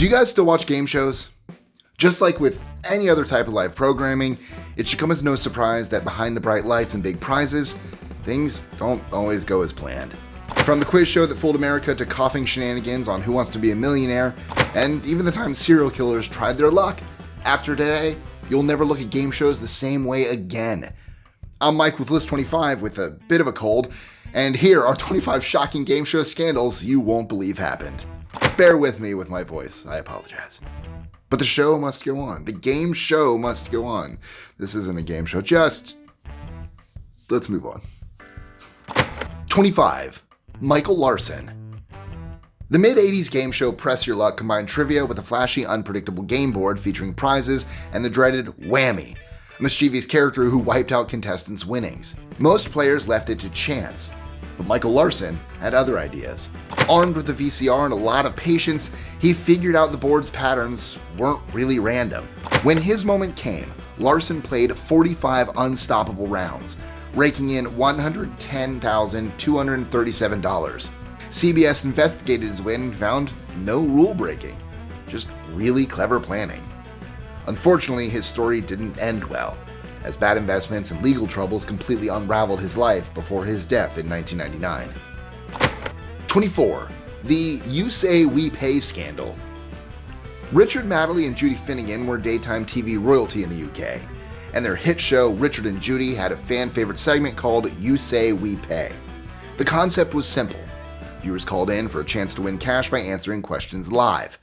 Do you guys still watch game shows? Just like with any other type of live programming, it should come as no surprise that behind the bright lights and big prizes, things don't always go as planned. From the quiz show that fooled America to Coughing Shenanigans on Who Wants to Be a Millionaire, and even the time serial killers tried their luck, after today, you'll never look at game shows the same way again. I'm Mike with List 25 with a bit of a cold, and here are 25 shocking game show scandals you won't believe happened. Bear with me with my voice, I apologize. But the show must go on. The game show must go on. This isn't a game show, let's move on. 25. Michaellson. The mid-80s game show Press Your Luck combined trivia with a flashy, unpredictable game board featuring prizes and the dreaded whammy, a mischievous character who wiped out contestants' winnings. Most players left it to chance, but Michaellson had other ideas. Armed with a VCR and a lot of patience, he figured out the board's patterns weren't really random. When his moment came, Larson played 45 unstoppable rounds, raking in $110,237. CBS investigated his win and found no rule breaking, just really clever planning. Unfortunately, his story didn't end well, as bad investments and legal troubles completely unraveled his life before his death in 1999. 24. The You Say We Pay scandal. Richard Madeley and Judy Finnegan were daytime TV royalty in the UK, and their hit show Richard and Judy had a fan-favorite segment called You Say We Pay. The concept was simple. Viewers called in for a chance to win cash by answering questions live.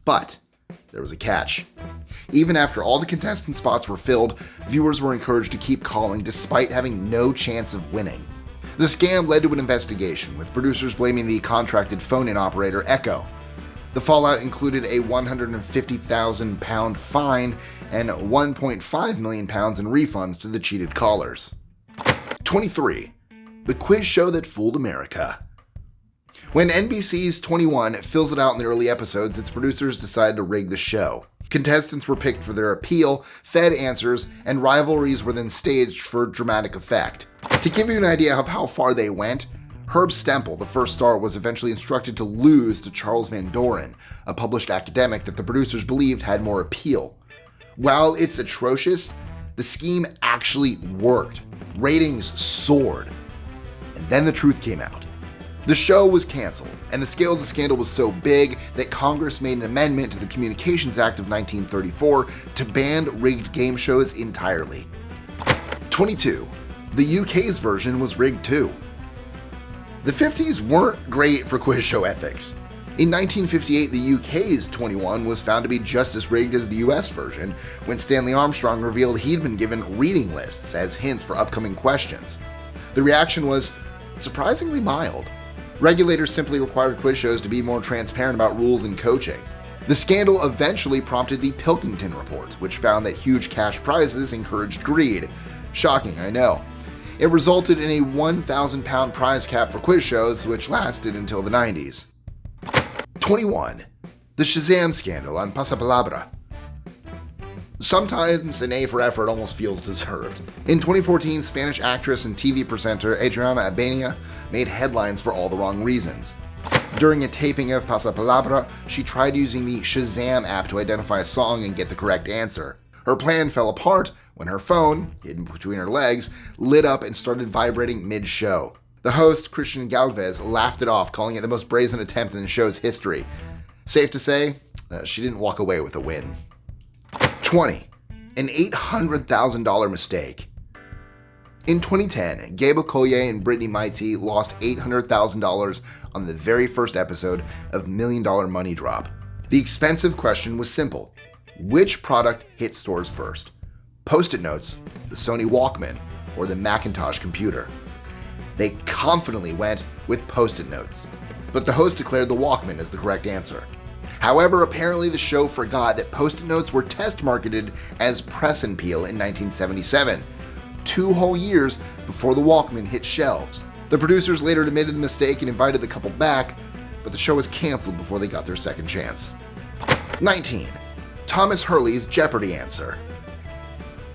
But there was a catch. Even after all the contestant spots were filled, viewers were encouraged to keep calling despite having no chance of winning. The scam led to an investigation, with producers blaming the contracted phone-in operator Echo. The fallout included a £150,000 fine and £1.5 million in refunds to the cheated callers. 23. The quiz show that fooled America. When NBC's 21 fills it out in the early episodes, its producers decided to rig the show. Contestants were picked for their appeal, fed answers, and rivalries were then staged for dramatic effect. To give you an idea of how far they went, Herb Stempel, the first star, was eventually instructed to lose to Charles Van Doren, a published academic that the producers believed had more appeal. While it's atrocious, the scheme actually worked. Ratings soared. And then the truth came out. The show was canceled, and the scale of the scandal was so big that Congress made an amendment to the Communications Act of 1934 to ban rigged game shows entirely. 22. The UK's version was rigged too. The 50s weren't great for quiz show ethics. In 1958, the UK's 21 was found to be just as rigged as the US version when Stanley Armstrong revealed he'd been given reading lists as hints for upcoming questions. The reaction was surprisingly mild. Regulators simply required quiz shows to be more transparent about rules and coaching. The scandal eventually prompted the Pilkington Report, which found that huge cash prizes encouraged greed. Shocking, I know. It resulted in a £1,000 prize cap for quiz shows, which lasted until the 90s. 21. The Shazam scandal on Palabra. Sometimes an A for effort almost feels deserved. In 2014, Spanish actress and TV presenter Adriana Abenia made headlines for all the wrong reasons. During a taping of Palabra, she tried using the Shazam app to identify a song and get the correct answer. Her plan fell apart when her phone, hidden between her legs, lit up and started vibrating mid-show. The host, Christian Galvez, laughed it off, calling it the most brazen attempt in the show's history. Safe to say, she didn't walk away with a win. 20. An $800,000 mistake. In 2010, Gabe Okoye and Brittany Maite lost $800,000 on the very first episode of Million Dollar Money Drop. The expensive question was simple. Which product hit stores first? Post-it notes, the Sony Walkman, or the Macintosh computer? They confidently went with Post-it notes, but the host declared the Walkman as the correct answer. However, apparently the show forgot that Post-it notes were test marketed as Press and Peel in 1977, 2 whole years before the Walkman hit shelves. The producers later admitted the mistake and invited the couple back, but the show was canceled before they got their second chance. 19. Thomas Hurley's Jeopardy answer.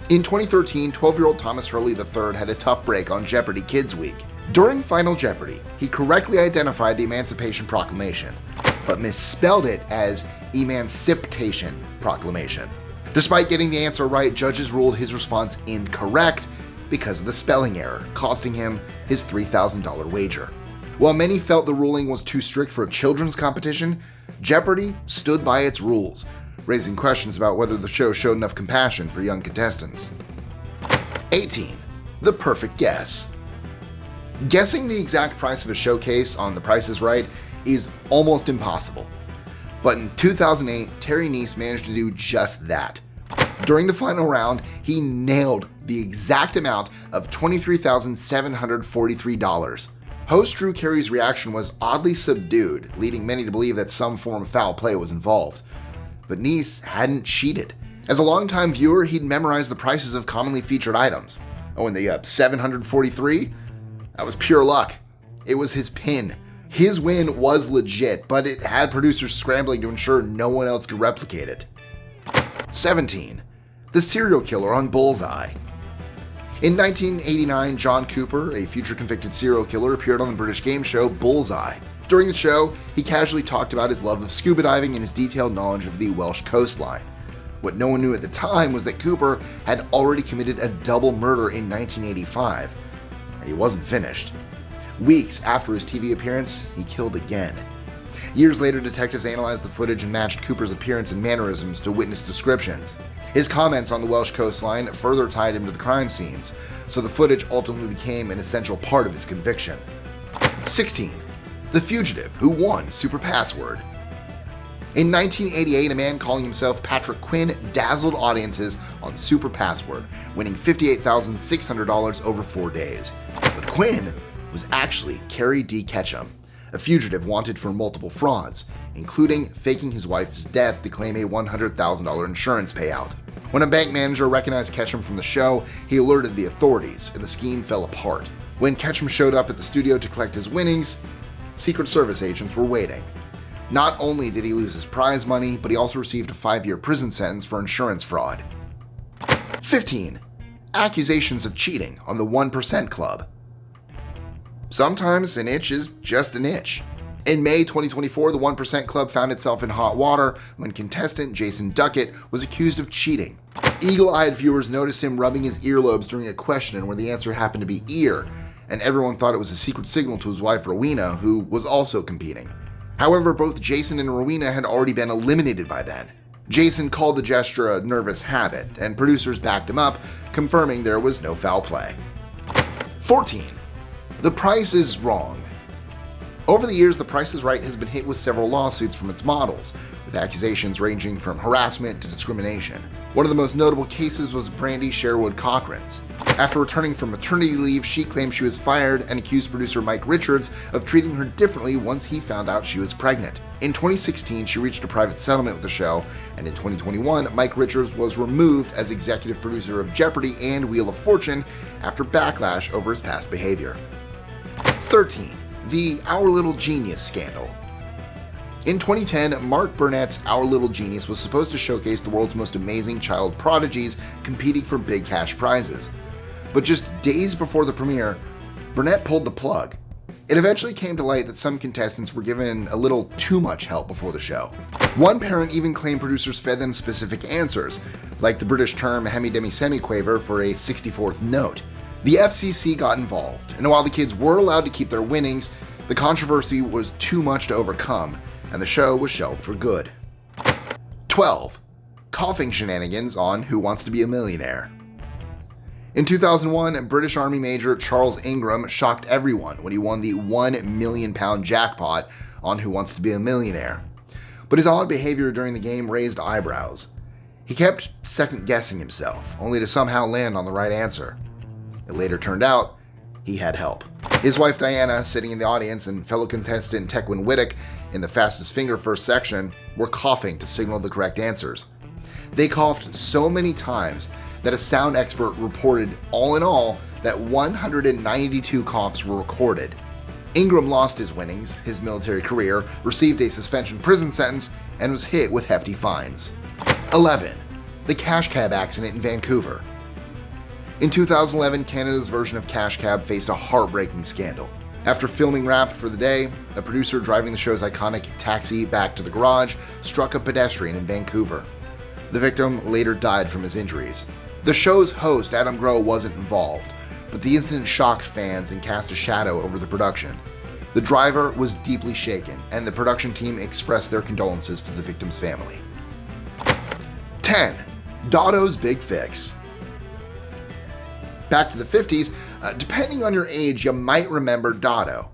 In 2013, 12-year-old Thomas Hurley III had a tough break on Jeopardy Kids Week. During Final Jeopardy, he correctly identified the Emancipation Proclamation. but misspelled it as Emancipation Proclamation. Despite getting the answer right, judges ruled his response incorrect because of the spelling error, costing him his $3,000 wager. While many felt the ruling was too strict for a children's competition, Jeopardy stood by its rules, raising questions about whether the show showed enough compassion for young contestants. 18. The perfect guess. Guessing the exact price of a showcase on The Price is Right is almost impossible. But in 2008, Terry Nese managed to do just that. During the final round, he nailed the exact amount of $23,743. Host Drew Carey's reaction was oddly subdued, leading many to believe that some form of foul play was involved. But Nese hadn't cheated. As a longtime viewer, he'd memorized the prices of commonly featured items. Oh, and the 743? That was pure luck. It was his pin. His win was legit, but it had producers scrambling to ensure no one else could replicate it. 17. The serial killer on Bullseye. In 1989, John Cooper, a future convicted serial killer, appeared on the British game show Bullseye. During the show, he casually talked about his love of scuba diving and his detailed knowledge of the Welsh coastline. What no one knew at the time was that Cooper had already committed a double murder in 1985, and he wasn't finished. Weeks after his TV appearance, he killed again. Years later, detectives analyzed the footage and matched Cooper's appearance and mannerisms to witness descriptions. His comments on the Welsh coastline further tied him to the crime scenes, so the footage ultimately became an essential part of his conviction. 16. The Fugitive, who won Super Password. In 1988, a man calling himself Patrick Quinn dazzled audiences on Super Password, winning $58,600 over 4 days. But Quinn was actually Carrie D. Ketchum, a fugitive wanted for multiple frauds, including faking his wife's death to claim a $100,000 insurance payout. When a bank manager recognized Ketchum from the show, he alerted the authorities, and the scheme fell apart. When Ketchum showed up at the studio to collect his winnings, Secret Service agents were waiting. Not only did he lose his prize money, but he also received a 5-year prison sentence for insurance fraud. 15. Accusations of cheating on the 1% Club. Sometimes an itch is just an itch. In May 2024, the 1% Club found itself in hot water when contestant Jason Duckett was accused of cheating. Eagle-eyed viewers noticed him rubbing his earlobes during a question where the answer happened to be ear, and everyone thought it was a secret signal to his wife Rowena, who was also competing. However, both Jason and Rowena had already been eliminated by then. Jason called the gesture a nervous habit, and producers backed him up, confirming there was no foul play. 14. The Price is Wrong. Over the years, The Price is Right has been hit with several lawsuits from its models, with accusations ranging from harassment to discrimination. One of the most notable cases was Brandy Sherwood Cochran's. After returning from maternity leave, she claimed she was fired and accused producer Mike Richards of treating her differently once he found out she was pregnant. In 2016, she reached a private settlement with the show, and in 2021, Mike Richards was removed as executive producer of Jeopardy and Wheel of Fortune after backlash over his past behavior. 13. The Our Little Genius scandal. In 2010, Mark Burnett's Our Little Genius was supposed to showcase the world's most amazing child prodigies competing for big cash prizes. But just days before the premiere, Burnett pulled the plug. It eventually came to light that some contestants were given a little too much help before the show. One parent even claimed producers fed them specific answers, like the British term hemi-demi-semi-quaver for a 64th note. The FCC got involved, and while the kids were allowed to keep their winnings, the controversy was too much to overcome, and the show was shelved for good. 12. Coughing Shenanigans on Who Wants to Be a Millionaire. In 2001, British Army Major Charles Ingram shocked everyone when he won the £1 million jackpot on Who Wants to Be a Millionaire. But his odd behavior during the game raised eyebrows. He kept second-guessing himself, only to somehow land on the right answer. It later turned out he had help. His wife Diana, sitting in the audience, and fellow contestant Tequin Whittock in the fastest finger first section were coughing to signal the correct answers. They coughed so many times that a sound expert reported, all in all, that 192 coughs were recorded. Ingram lost his winnings, his military career, received a suspension prison sentence, and was hit with hefty fines. 11. The Cash Cab accident in Vancouver. In 2011, Canada's version of Cash Cab faced a heartbreaking scandal. After filming wrapped for the day, a producer driving the show's iconic taxi back to the garage struck a pedestrian in Vancouver. The victim later died from his injuries. The show's host, Adam Groh, wasn't involved, but the incident shocked fans and cast a shadow over the production. The driver was deeply shaken, and the production team expressed their condolences to the victim's family. 10. Dotto's Big Fix. Back to the 50s, depending on your age, you might remember Dotto.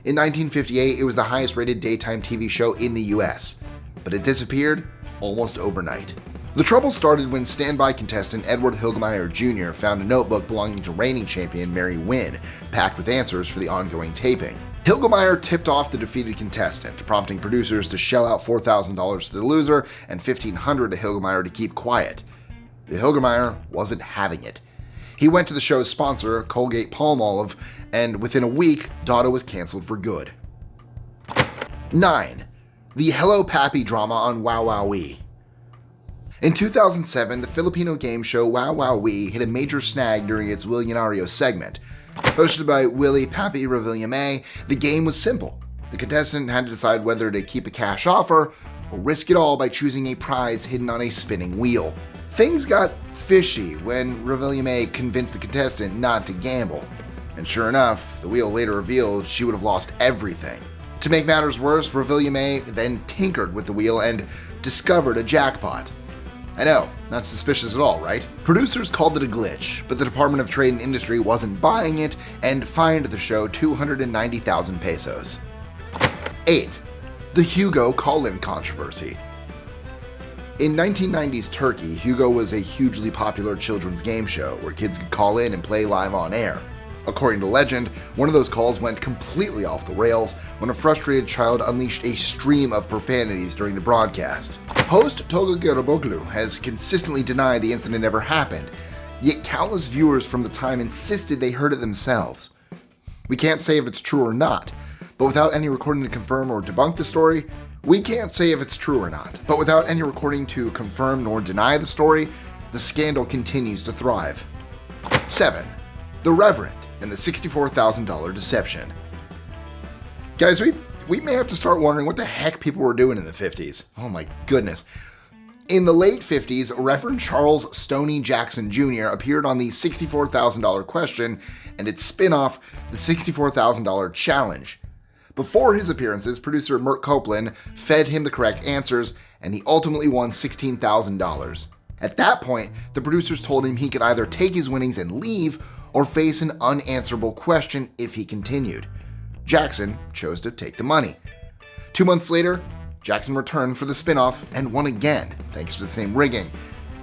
In 1958, it was the highest-rated daytime TV show in the US, but it disappeared almost overnight. The trouble started when standby contestant Edward Hilgemeyer Jr. found a notebook belonging to reigning champion Mary Wynn, packed with answers for the ongoing taping. Hilgemeyer tipped off the defeated contestant, prompting producers to shell out $4,000 to the loser and $1,500 to Hilgemeyer to keep quiet. The Hilgemeyer wasn't having it. He went to the show's sponsor, Colgate-Palmolive, and within a week, Dotto was canceled for good. 9. The Hello Papy drama on Wow Wow-wee. In 2007, the Filipino game show Wow Wow-wee hit a major snag during its Willionario segment. Hosted by Willie Papy Revillame, the game was simple. The contestant had to decide whether to keep a cash offer or risk it all by choosing a prize hidden on a spinning wheel. Things got fishy when Revillame convinced the contestant not to gamble. And sure enough, the wheel later revealed she would have lost everything. To make matters worse, Revillame then tinkered with the wheel and discovered a jackpot. I know, not suspicious at all, right? Producers called it a glitch, but the Department of Trade and Industry wasn't buying it and fined the show 290,000 pesos. 8. The Hugo Colin controversy. In 1990s Turkey, Hugo was a hugely popular children's game show where kids could call in and play live on air. According to legend, one of those calls went completely off the rails when a frustrated child unleashed a stream of profanities during the broadcast. Host Tolga Garaboglu has consistently denied the incident ever happened, yet countless viewers from the time insisted they heard it themselves. We can't say if it's true or not, but without any recording to confirm or debunk the story, we can't say if it's true or not. But without any recording to confirm nor deny the story, the scandal continues to thrive. 7. The Reverend and the $64,000 deception. Guys, we may have to start wondering what the heck people were doing in the 50s. Oh my goodness. In the late 50s, Reverend Charles Stoney Jackson Jr. appeared on the $64,000 question and its spin-off, the $64,000 challenge. Before his appearances, producer Mert Copeland fed him the correct answers, and he ultimately won $16,000. At that point, the producers told him he could either take his winnings and leave, or face an unanswerable question if he continued. Jackson chose to take the money. 2 months later, Jackson returned for the spin-off and won again, thanks to the same rigging.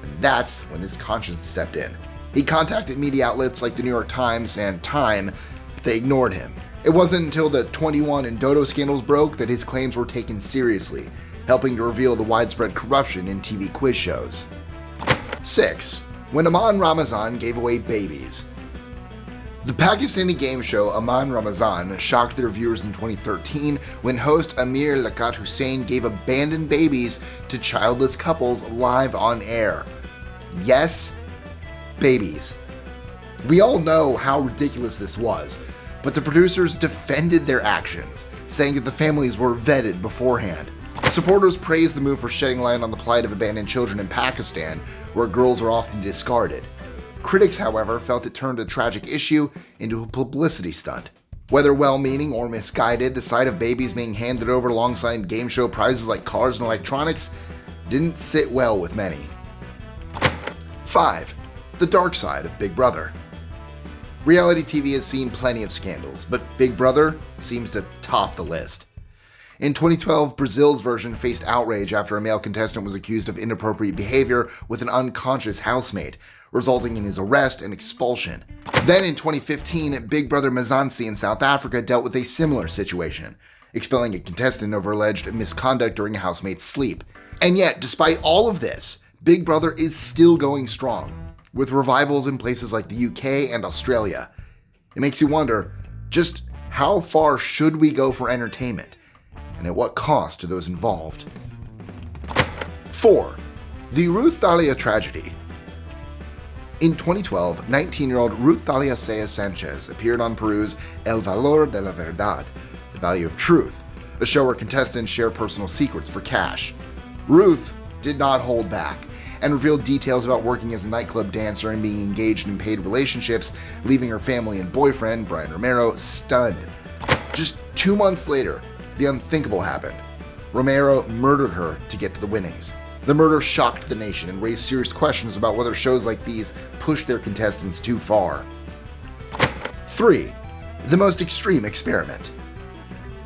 And that's when his conscience stepped in. He contacted media outlets like the New York Times and Time, but they ignored him. It wasn't until the 21 and Dodo scandals broke that his claims were taken seriously, helping to reveal the widespread corruption in TV quiz shows. 6. When Aman Ramzan gave away babies. The Pakistani game show Aman Ramzan shocked their viewers in 2013 when host Amir Lakat Hussain gave abandoned babies to childless couples live on air. Yes, babies. We all know how ridiculous this was, but the producers defended their actions, saying that the families were vetted beforehand. Supporters praised the move for shedding light on the plight of abandoned children in Pakistan, where girls are often discarded. Critics, however, felt it turned a tragic issue into a publicity stunt. Whether well-meaning or misguided, the sight of babies being handed over alongside game show prizes like cars and electronics didn't sit well with many. 5. The dark side of Big Brother. Reality TV has seen plenty of scandals, but Big Brother seems to top the list. In 2012, Brazil's version faced outrage after a male contestant was accused of inappropriate behavior with an unconscious housemate, resulting in his arrest and expulsion. Then in 2015, Big Brother Mzansi in South Africa dealt with a similar situation, expelling a contestant over alleged misconduct during a housemate's sleep. And yet, despite all of this, Big Brother is still going strong, with revivals in places like the UK and Australia. It makes you wonder, just how far should we go for entertainment? And at what cost to those involved? 4. The Ruth Thalia tragedy. In 2012, 19-year-old Ruth Thalia Sanchez appeared on Peru's El Valor de la Verdad, the value of truth, a show where contestants share personal secrets for cash. Ruth did not hold back and revealed details about working as a nightclub dancer and being engaged in paid relationships, leaving her family and boyfriend, Brian Romero, stunned. Just 2 months later, the unthinkable happened. Romero murdered her to get to the winnings. The murder shocked the nation and raised serious questions about whether shows like these push their contestants too far. 3. The most extreme experiment.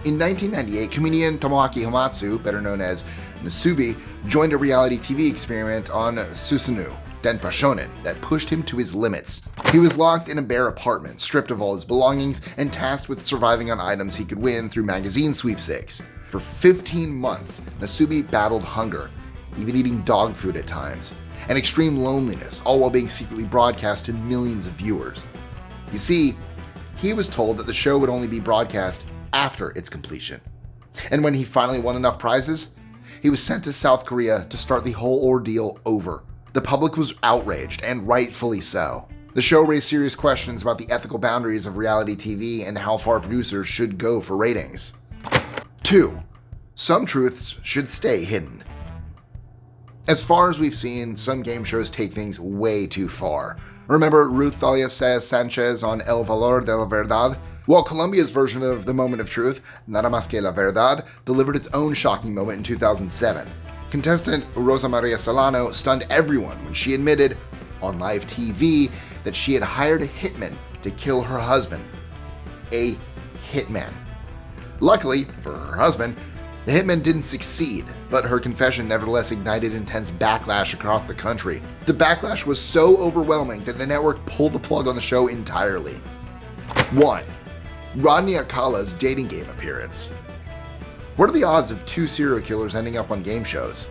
In 1998, comedian Tomoaki Hamatsu, better known as Nasubi, joined a reality TV experiment on Susanoo, Denpa Shonen, that pushed him to his limits. He was locked in a bare apartment, stripped of all his belongings, and tasked with surviving on items he could win through magazine sweepstakes. For 15 months, Nasubi battled hunger, even eating dog food at times, and extreme loneliness, all while being secretly broadcast to millions of viewers. You see, he was told that the show would only be broadcast after its completion. And when he finally won enough prizes, he was sent to South Korea to start the whole ordeal over. The public was outraged, and rightfully so. The show raised serious questions about the ethical boundaries of reality TV and how far producers should go for ratings. 2. Some truths should stay hidden. As far as we've seen, some game shows take things way too far. Remember Ruth Thalia Sanchez on El Valor de la Verdad? Well, Colombia's version of The Moment of Truth, Nada Más Que La Verdad, delivered its own shocking moment in 2007. Contestant Rosa Maria Solano stunned everyone when she admitted, on live TV, that she had hired a hitman to kill her husband. A hitman. Luckily, for her husband, the hitman didn't succeed, but her confession nevertheless ignited intense backlash across the country. The backlash was so overwhelming that the network pulled the plug on the show entirely. 1. Rodney Alcala's dating game appearance. What are the odds of 2 serial killers ending up on game shows?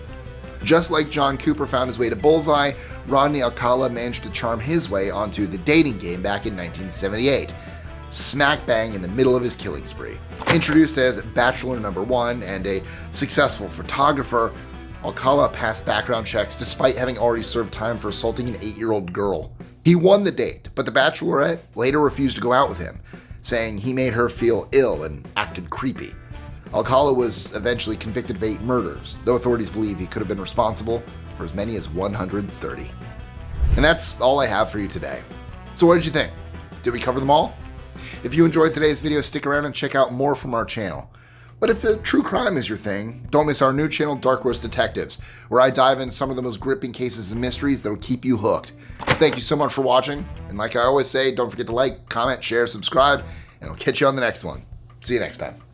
Just like John Cooper found his way to Bullseye, Rodney Alcala managed to charm his way onto the dating game back in 1978. Smack bang in the middle of his killing spree. Introduced as Bachelor Number 1 and a successful photographer, Alcala passed background checks despite having already served time for assaulting an 8-year-old girl. He won the date, but the Bachelorette later refused to go out with him, saying he made her feel ill and acted creepy. Alcala was eventually convicted of 8 murders, though authorities believe he could have been responsible for as many as 130. And that's all I have for you today. So what did you think? Did we cover them all? If you enjoyed today's video, stick around and check out more from our channel. But if true crime is your thing, don't miss our new channel, Dark Roast Detectives, where I dive into some of the most gripping cases and mysteries that'll keep you hooked. Thank you so much for watching, and like I always say, don't forget to like, comment, share, subscribe, and I'll catch you on the next one. See you next time.